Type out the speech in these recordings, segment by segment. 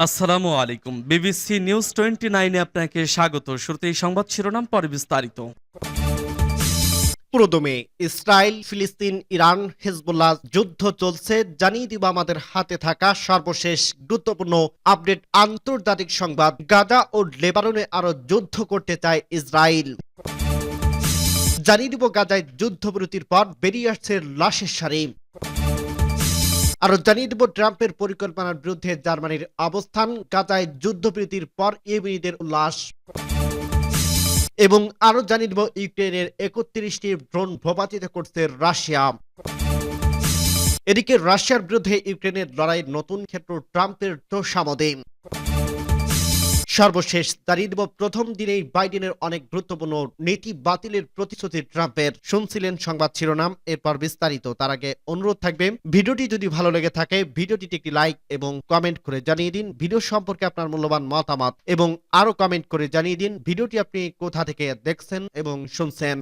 আসসালামু আলাইকুম। BBC news 29 এ আপনাকে স্বাগত। শুরুতেই সংবাদ শিরোনাম, পরে বিস্তারিত। পুরোদমে ইসরায়েল, ফিলিস্তিন, ইরান, হেজবুল্লাহ যুদ্ধ চলছে, জানিয়ে দিব আমাদের হাতে থাকা সর্বশেষ গুরুত্বপূর্ণ আপডেট। আন্তর্জাতিক সংবাদ, গাজা ও লেবাননে আরো যুদ্ধ করতে চায় ইসরায়েল। জানিয়ে দিব গাজায় যুদ্ধবিরতির পর বেরিয়ে আসছে লাশের সারি। আরো জানিয়ে দেব ট্রাম্পের পরিকল্পনার বিরুদ্ধে জার্মানির অবস্থান, গাজায় যুদ্ধবিরতির পর ইয়েমেনিদের উল্লাস। এবং আরো জানিয়ে দেব ইউক্রেনের 31টি ড্রোন ভূপাতিত করছে রাশিয়া। এদিকে রাশিয়ার বিরুদ্ধে ইউক্রেনের লড়াইয়ের নতুন ক্ষেত্র ট্রাম্পের তোষামদে। সর্বশেষ জানিয়ে দেব প্রথম দিনেই বাইডেনের অনেক গুরুত্বপূর্ণ নীতি বাতিলের প্রতিশ্রুতি ট্রাম্পের। শুনছিলেন সংবাদ শিরোনাম, এরপর বিস্তারিত। তার আগে অনুরোধ থাকবে, ভিডিওটি যদি ভালো লেগে থাকে ভিডিওটিতে একটি লাইক এবং কমেন্ট করে জানিয়ে দিন ভিডিও সম্পর্কে আপনার মূল্যবান মতামত, এবং আরো কমেন্ট করে জানিয়ে দিন ভিডিওটি আপনি কোথা থেকে দেখছেন এবং শুনছেন।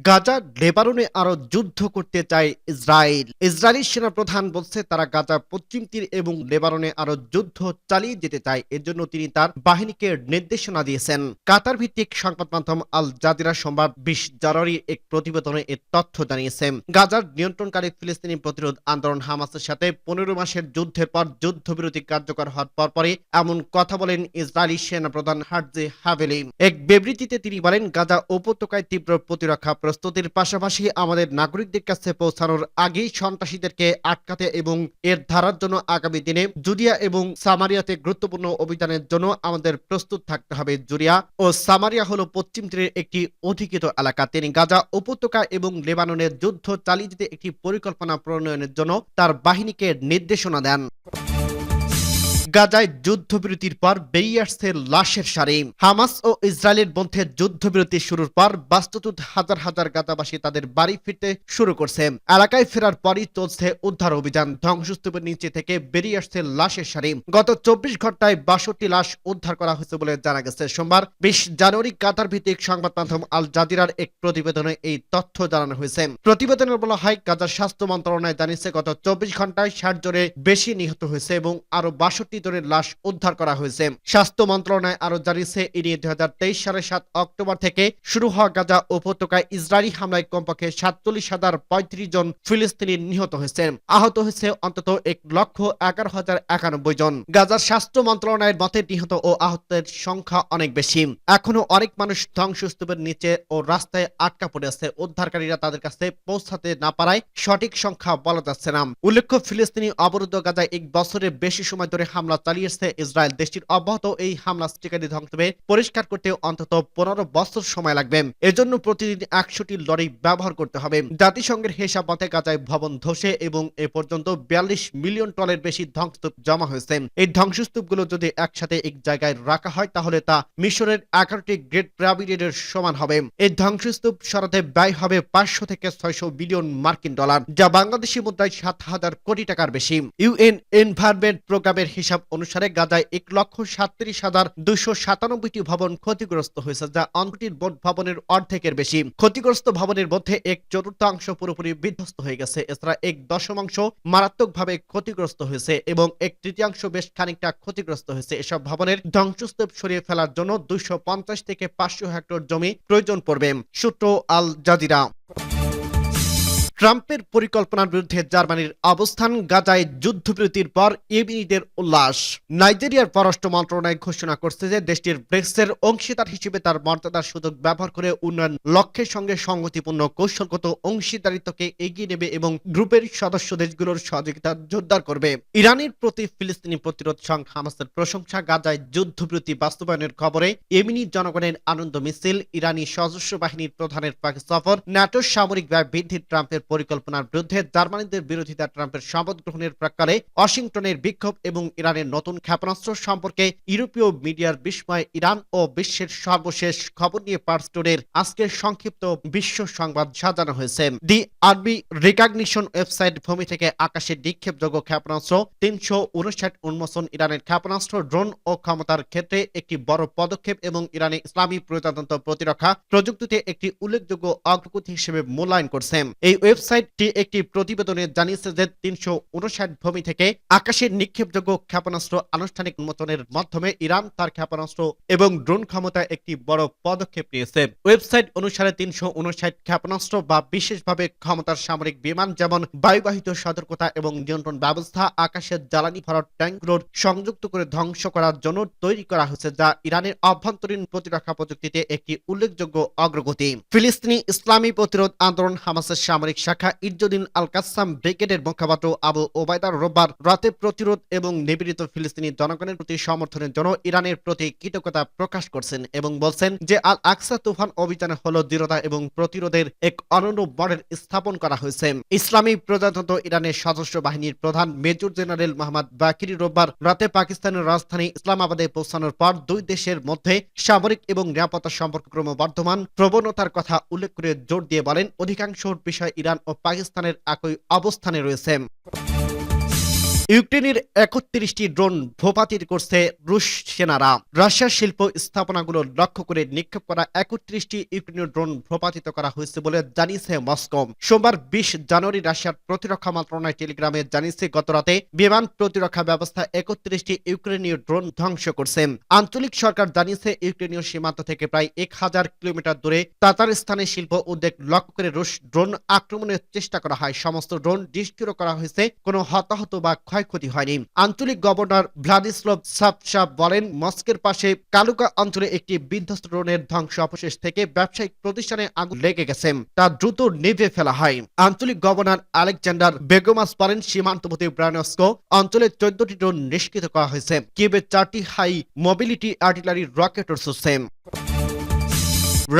গাজা, লেবাননে আরো যুদ্ধ করতে চায় ইসরায়েল। ইসরায়েলি সেনাপ্রধান বলছে তারা গাজা, পশ্চিম তীর এবং লেবাননে আরো যুদ্ধ চালিয়ে যেতে চায়। এর জন্য তিনি তার বাহিনীকে নির্দেশনা দিয়েছেন। কাতার ভিত্তিক সংবাদ মাধ্যম আল জাজিরা সোমবার 20 জানুয়ারি এক প্রতিবেদনে এ তথ্য জানিয়েছে। গাজার নিয়ন্ত্রণকারী ফিলিস্তিনি প্রতিরোধ আন্দোলন হামাসের সাথে 15 মাসের যুদ্ধের পর যুদ্ধবিরতি কার্যকর হওয়ার পরপরই এমন কথা বলেন ইসরায়েলি সেনাপ্রধান হার্জি হাভেলি। এক বিবৃতিতে তিনি বলেন, গাজা উপত্যকায় তীব্র প্রতিরক্ষা প্রস্তুতির পাশাপাশি আমাদের নাগরিকদের কাছে পৌঁছানোর আগেই সন্ত্রাসীদেরকে আটকাতে এবং এর ধারার জন্য আগামী দিনে জুডিয়া এবং সামারিয়াতে গুরুত্বপূর্ণ অভিযানের জন্য আমাদের প্রস্তুত থাকতে হবে। জুডিয়া ও সামারিয়া হলো পশ্চিম তীরের একটি অধিকৃত এলাকা। তিনি গাজা উপত্যকা এবং লেবাননের যুদ্ধ চালিয়ে যেতে একটি পরিকল্পনা প্রণয়নের জন্য তার বাহিনীকে নির্দেশনা দেন। গাজায় যুদ্ধবিরতির পর বেরিয়ে আসছে লাশের সারি। হামাস ও ইসরায়েলের মধ্যে যুদ্ধবিরতি শুরুর পর বাস্তুত হাজার হাজার গাজাবাসী তাদের বাড়ি ফিরতে শুরু করছে। এলাকায় ফেরার পরই চলছে উদ্ধার অভিযান। ধ্বংসস্তূপের নিচে থেকে বেরিয়ে আসছে লাশের সারি। গত 24 ঘন্টায় 62টি লাশ উদ্ধার করা হয়েছে বলে জানা গেছে। সোমবার 20 জানুয়ারি কাতার ভিত্তিক সংবাদ মাধ্যম আল জাজিরার এক প্রতিবেদনে এই তথ্য জানানো হয়েছে। প্রতিবেদনে বলা হয়, গাজার স্বাস্থ্য মন্ত্রণালয় জানিয়েছে গত 24 ঘন্টায় 60 জনের বেশি নিহত হয়েছে এবং আরো 62 জনের লাশ উদ্ধার করা হয়েছে। স্বাস্থ্য মন্ত্রণালয় আরো জানিয়েছে, এ নিয়ে 2023 সালের 7 অক্টোবর থেকে শুরু হওয়া গাজা উপত্যকায় ইসরায়েলি হামলায় কমপক্ষে 47,035 জন ফিলিস্তিনি নিহত হয়েছে। আহত হয়েছে অন্তত 1,11,091 জন। গাজার স্বাস্থ্য মন্ত্রণালয়ের মতে নিহত ও আহতের সংখ্যা অনেক বেশি। এখনো অনেক মানুষ ধ্বংসস্তূপের নিচে ও রাস্তায় আটকা পড়ে আছে। উদ্ধারকারীরা তাদের কাছে পৌঁছাতে না পারায় সঠিক সংখ্যা বলা যাচ্ছে না। উল্লেখ্য, ফিলিস্তিনি অবরুদ্ধ গাজায় 1 বছরের বেশি সময় ধরে হামলা চালিয়েছে ইসরায়েল। দেশটির অব্যাহত এই হামলা স্টিকারি ধ্বংসবে পরিষ্কার করতে অন্তত 15 বছর সময় লাগবে। এজন্য প্রতিদিন 100টি লরি ব্যবহার করতে হবে। জাতিসংঘের হিসাব মতে গাজায় ভবন ধসে এবং এ পর্যন্ত 42 মিলিয়ন টনের বেশি ধ্বংসস্তূপ জমা হয়েছে। এই ধ্বংসস্তূপগুলো যদি একসাথে এক জায়গায় রাখা হয় তাহলে তা মিশরের 11টি গ্রেট পিরামিডের সমান হবে। এই ধ্বংসস্তূপ সরাতে ব্যয় হবে 500 থেকে 600 বিলিয়ন মার্কিন ডলার, যা বাংলাদেশি মুদ্রায় 7,000 কোটি টাকার বেশি। ইউএন এনভায়রনমেন্ট প্রোগ্রামের হিসাব অনুসারে গাজায় 1,37,297টি ভবন ক্ষতিগ্রস্ত হয়েছে, যা অন্তটির মোট ভবনের অর্ধেকের বেশি। ক্ষতিগ্রস্ত ভবনের মধ্যে 1/4 পুরোপুরি বিধ্বস্ত হয়ে গেছে। এছাড়া 1/10 মারাত্মকভাবে ক্ষতিগ্রস্ত হয়েছে এবং 1/3 বেশ খানিকটা ক্ষতিগ্রস্ত হয়েছে। এসব ভবনের ধ্বংসস্তূপ সরিয়ে ফেলার জন্য 250 থেকে 500 হেক্টর জমি প্রয়োজন পড়বে। সূত্র আল জাজিরা। ট্রাম্পের পরিকল্পনার বিরুদ্ধে জার্মানির অবস্থান, গাজায় যুদ্ধবিরতির পর ইয়েমেনিদের উল্লাস। নাইজেরিয়ার পররাষ্ট্র মন্ত্রণালয় ঘোষণা করছে যে দেশটির ব্রিক্সের অংশীদার হিসেবে তার মর্যাদার সুযোগ ব্যবহার করে উন্নয়ন লক্ষ্যের সঙ্গে সংগতিপূর্ণ কৌশলগত অংশীদারিত্বকে এগিয়ে নেবে এবং গ্রুপের সদস্য দেশগুলোর সহযোগিতা জোরদার করবে। ইরানের প্রতি ফিলিস্তিনি প্রতিরোধ সংঘ হামাসের প্রশংসা। গাজায় যুদ্ধবিরতি বাস্তবায়নের খবরে ইয়েমেনি জনগণের আনন্দ মিছিল। ইরানি সশস্ত্র বাহিনীর প্রধানের পাক সফর। ন্যাটোর সামরিক ব্যয় বৃদ্ধি। ট্রাম্পের পরিকল্পনার বিরুদ্ধে জার্মানিদের বিরোধিতা। ট্রাম্পের শপথ গ্রহণের প্রাক্কালে ওয়াশিংটনের বিক্ষোভ এবং ইরানের নতুন ক্ষেপণাস্ত্র সম্পর্কে ইউরোপীয় মিডিয়ার বিস্ময়। ইরান ও বিশ্বের সর্বশেষ খবর নিয়ে পার্সটোরের আজকের সংক্ষিপ্ত বিশ্ব সংবাদ সাজানো হয়েছে। দি আরবি রিকগনিশন ওয়েবসাইট ভূমি থেকে আকাশে নিক্ষেপযোগ্য ক্ষেপণাস্ত্র 359 উন্মোচন। ইরানের ক্ষেপণাস্ত্র, ড্রোন ও ক্ষমতার ক্ষেত্রে একটি বড় পদক্ষেপ এবং ইরানি ইসলামী প্রজাতন্ত্র প্রতিরক্ষা প্রযুক্তিতে একটি উল্লেখযোগ্য অগ্রগতি হিসেবে মূল্যায়ন করছে। এই ওয়েবসাইটটি একটি প্রতিবেদনে জানিয়েছে যে ৩৫৯ ভূমি থেকে আকাশে নিক্ষেপযোগ্য ক্ষেপণাস্ত্র আনুষ্ঠানিক উন্মোচনের মাধ্যমে ইরান তার ক্ষেপণাস্ত্র এবং ড্রোন ক্ষমতায় একটি বড় পদক্ষেপ নিয়েছে। ওয়েবসাইট অনুসারে ৩৫৯ ক্ষেপণাস্ত্র বা বিশেষভাবে ক্ষমতার সামরিক বিমান যেমন বায়ুবাহিত সতর্কতা এবং নিয়ন্ত্রণ ব্যবস্থা আকাশের জ্বালানি ভরাট ট্যাঙ্কগুলোর সংযুক্ত করে ধ্বংস করার জন্য তৈরি করা হয়েছে, যা ইরানের অভ্যন্তরীণ প্রতিরক্ষা প্রযুক্তিতে একটি উল্লেখযোগ্য অগ্রগতি। ফিলিস্তিনি ইসলামী প্রতিরোধ আন্দোলন হামাসের সামরিক শাখা ইজ্জুদ্দিন আল কাসসাম ব্রিগেডের মুখপাত্র আবু ওবায়দার রোববার রাতে প্রতিরোধ এবং নিপীড়িত ফিলিস্তিনি জনগণের প্রতি সমর্থনের জন্য ইরানের প্রতি কৃতজ্ঞতা প্রকাশ করছেন এবং বলছেন যে আল আকসা তুফান অভিযানে হল দৃঢ়তা এবং প্রতিরোধের এক অনন্য মডেল স্থাপন করা হয়েছে। ইসলামী প্রজাতন্ত্র ইরানের সশস্ত্র বাহিনীর প্রধান মেজর জেনারেল মোহাম্মদ বাকিরি রোববার রাতে পাকিস্তানের রাজধানী ইসলামাবাদে পৌঁছানোর পর দুই দেশের মধ্যে সামরিক এবং নিরাপত্তা সম্পর্ক ক্রমবর্ধমান প্রবণতার কথা উল্লেখ করে জোর দিয়ে বলেন, অধিকাংশ বিষয় ইরান ও পাকিস্তানের একই অবস্থানে রয়েছে। ইউক্রেনের ৩১টি ড্রোন ভূপাতিত করছে রুশ সেনারা। রাশিয়ার শিল্প স্থাপনাগুলো লক্ষ্য করে নিক্ষেপ করা ৩১টি ইউক্রেনীয় ড্রোন ভূপাতিত করা হয়েছে বলে জানিয়েছে মস্কো। সোমবার ২০ জানুয়ারি রাশিয়ার প্রতিরক্ষা মন্ত্রণালয় টেলিগ্রামে জানিয়েছে গতরাতে বিমান প্রতিরক্ষা ব্যবস্থা ৩১টি ইউক্রেনীয় ড্রোন ধ্বংস করছে। আঞ্চলিক সরকার জানিয়েছে ইউক্রেনীয় সীমান্ত থেকে প্রায় ১,০০০ কিলোমিটার দূরে তাতারস্তানের শিল্প উদ্যোগ লক্ষ্য করে রুশ ড্রোন আক্রমণের চেষ্টা করা হয়। সমস্ত ড্রোন নিষ্ক্রিয় করা হয়েছে, কোনো হতাহত বা ক্ষয়ক্ষতি হয়নি। আঞ্চলিক গভর্নর ভ্লাদিস্লাভ সাপসাপ বলেন, মস্কোর পাশে কালুকা অঞ্চলে একটি বিধ্বস্ত ড্রোনের ধ্বংস অবশেষ থেকে ব্যবসায়িক প্রতিষ্ঠানে আগুন লেগে গেছে, তা দ্রুত নিভে ফেলা হয়। আঞ্চলিক গভর্নর আলেকজান্ডার বেগমাস বলেন, সীমান্তবর্তী ব্রায়ানস্ক অঞ্চলে ১৪টি ড্রোন নিষ্ক্রিয় করা হয়েছে। কিয়েভে ৪টি হাই মোবিলিটি আর্টিলারি রকেট উড়ছে।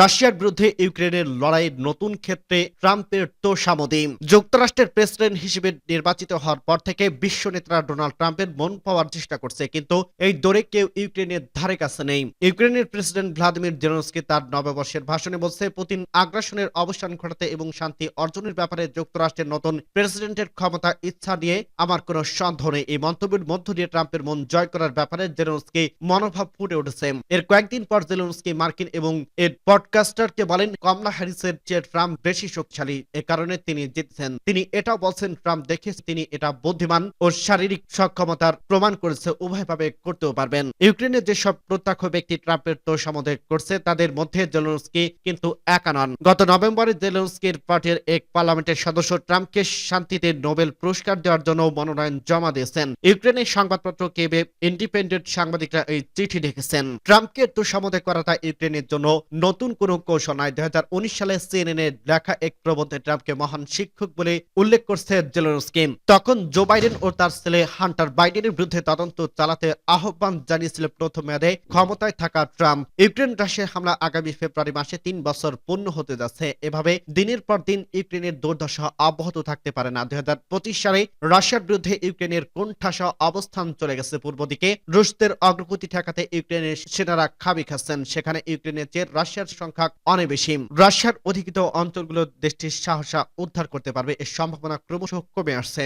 রাশিয়ার বিরুদ্ধে ইউক্রেনের লড়াইয়ের নতুন ক্ষেত্রে ট্রাম্পের তোষামোদি। যুক্তরাষ্ট্রের প্রেসিডেন্ট হিসেবে নির্বাচিত হওয়ার পর থেকে বিশ্ব নেতারা ডোনাল্ড ট্রাম্পের মন পাওয়ার চেষ্টা করছে, কিন্তু এই দৌড়ে কেউ ইউক্রেনের ধারে কাছে নেই। ইউক্রেনের প্রেসিডেন্ট ভ্লাদিমির জেলেনস্কি তার নববর্ষের ভাষণে বলছে, পুতিন আগ্রাসনের অবসান ঘটাতে এবং শান্তি অর্জনের ব্যাপারে যুক্তরাষ্ট্রের নতুন প্রেসিডেন্টের ক্ষমতা ইচ্ছা নিয়ে আমার কোনো সন্দেহ নেই। এই মন্তব্যের মধ্য দিয়ে ট্রাম্পের মন জয় করার ব্যাপারে জেলেনস্কি মনোভাব ফুটে উঠেছে। এর কয়েকদিন পর জেলেনস্কি মার্কিন এবং এর পডকাস্টারকে বলেন, কমলা হ্যারিসের চেয়ে ট্রাম্প বেশি শক্তিশালী, এ কারণে তিনি জিতেছেন। তিনি এটাও বলছেন, ট্রাম্প দেখেছে তিনি এটা বুদ্ধিমান ও শারীরিক সক্ষমতার প্রমাণ করেছে, উভয়ভাবে করতেও পারবেন। ইউক্রেনের যেসব প্রত্যক্ষ ব্যক্তি ট্রাম্পের তোষামোদ করছে তাদের মধ্যে জেলেনস্কি কিন্তু একা নন। গত নভেম্বরে জেলেনস্কির পার্টির এক পার্লামেন্টের সদস্য ট্রাম্পকে শান্তিতে নোবেল পুরস্কার দেওয়ার জন্য মনোনয়ন জমা দিয়েছেন। ইউক্রেনের সংবাদপত্র কিয়েভে ইন্ডিপেন্ডেন্ট সাংবাদিকরা এই চিঠি লিখেছেন। ট্রাম্পকে তোষামোদ করাটা ইউক্রেনের জন্য নতুন কোনো কৌশল নয়। ২০১৯ সালে সিএনএন লেখা এক প্রবন্ধে ট্রাম্পকে মহান শিক্ষক বলে উল্লেখ করছে জেলেনস্কি। তখন জো বাইডেন ও তার ছেলে হান্টার বাইডেনের বিরুদ্ধে তদন্ত চালাতে আহ্বান জানিয়েছিল প্রথম মেয়াদে ক্ষমতায় থাকা ট্রাম্প। ইউক্রেন রাশিয়া হামলা আগামী ফেব্রুয়ারি মাসে ৩ বছর পূর্ণ হতে যাচ্ছে। এভাবে দিনের পর দিন ইউক্রেনের দুর্দশা অব্যাহত থাকতে পারে না। ২০২৫ সালে রাশিয়ার বিরুদ্ধে ইউক্রেনের কোণঠাসা অবস্থান চলে গেছে। পূর্ব দিকে রুশদের অগ্রগতি ঠেকাতে ইউক্রেনের সেনারা খাবি খাচ্ছেন। সেখানে ইউক্রেনের চেয়ে রাশিয়ার সংখ্যা অনেক বেশি। রাশিয়ার অধিকৃত অঞ্চলগুলো দেশটির সাহসা উদ্ধার করতে পারবে, এর সম্ভাবনা ক্রমশ কমে আসছে।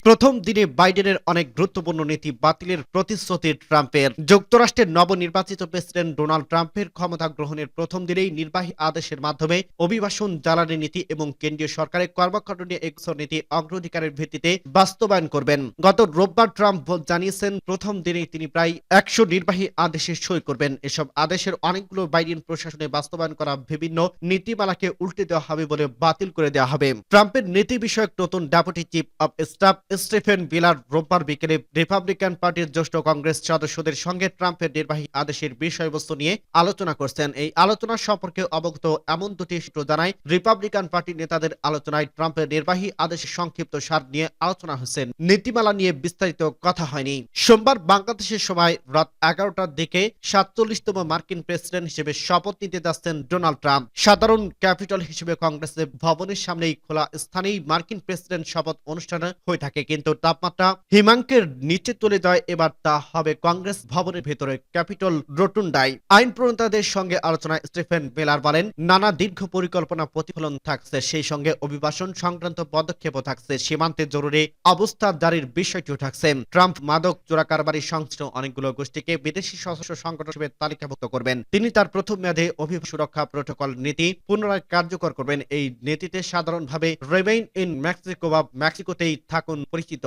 প্রথম দিনে বাইডেনের অনেক গুরুত্বপূর্ণ নীতি বাতিলের প্রতিশ্রুতি ট্রাম্পের। যুক্তরাষ্ট্রের নবনির্বাচিত প্রেসিডেন্ট ডোনাল্ড ট্রাম্পের ক্ষমতা গ্রহণের প্রথম দিনেই নির্বাহী আদেশের মাধ্যমে অভিবাসন, জ্বালানি নীতি এবং কেন্দ্রীয় সরকারের কর্মকাণ্ড নিয়ে এক্সর নীতি অগ্রাধিকারের ভিত্তিতে বাস্তবায়ন করবেন। গত রোববার ট্রাম্প জানিয়েছেন, প্রথম দিনেই তিনি প্রায় ১০০ নির্বাহী আদেশে সই করবেন। এসব আদেশের অনেকগুলো বাইডেন প্রশাসনে বাস্তবায়ন করা বিভিন্ন নীতিমালাকে উল্টে দেওয়া হবে বলে বাতিল করে দেওয়া হবে। ট্রাম্পের নীতি বিষয়ক নতুন deputy chief of staff Stephen বিলার রোববার বিকেলে রিপাবলিকান পার্টির জ্যেষ্ঠ কংগ্রেস সদস্যদের সঙ্গে ট্রাম্পের নির্বাহী আদেশের বিষয়বস্তু নিয়ে আলোচনা করছেন। এই আলোচনা সম্পর্কে অবগত এমন দুটি সূত্র জানায়, রিপাবলিকান পার্টির নেতাদের আলোচনায় ট্রাম্পের নির্বাহী আদেশের সংক্ষিপ্ত সার নিয়ে আলোচনা হয়েছে, নীতিমালা নিয়ে বিস্তারিত কথা হয়নি। সোমবার বাংলাদেশের সময় রাত ১১টার দিকে ৪৭তম মার্কিন প্রেসিডেন্ট হিসেবে শপথ নিতে যাচ্ছেন ডোনাল্ড ট্রাম্প। সাধারণ ক্যাপিটাল হিসেবে কংগ্রেসের ভবনের সামনেই খোলা স্থানেই মার্কিন প্রেসিডেন্ট শপথ অনুষ্ঠান হয়ে থাকে। কিন্তু তাপমাত্রা হিমাঙ্কের নিচে চলে যায়। এবার তা হবে কংগ্রেস ভবনের ভেতরে ক্যাপিটল রোটুন্ডায়। আইন প্রণেতাদের সঙ্গে আলোচনায় স্টিফেন মিলার বলেন, নানা দীর্ঘ পরিকল্পনা প্রতিফলন থাকছে, সেই সঙ্গে অভিবাসন সংক্রান্ত পদক্ষেপও থাকছে, সীমান্তে জরুরি অবস্থা জারির বিষয়টিও থাকছে। ট্রাম্প মাদক চোরাকারবারি সংশ্লিষ্ট অনেকগুলো গোষ্ঠীকে বিদেশি সশস্ত্র সংগঠন হিসেবে তালিকাভুক্ত করবেন। তিনি তার প্রথম মেয়াদে অভিবাসন সুরক্ষা প্রোটোকল নীতি পুনরায় কার্যকর করবেন। এই নীতিতে সাধারণভাবে রিমেইন ইন মেক্সিকো বা মেক্সিকোতেই থাকুন পরিচিত।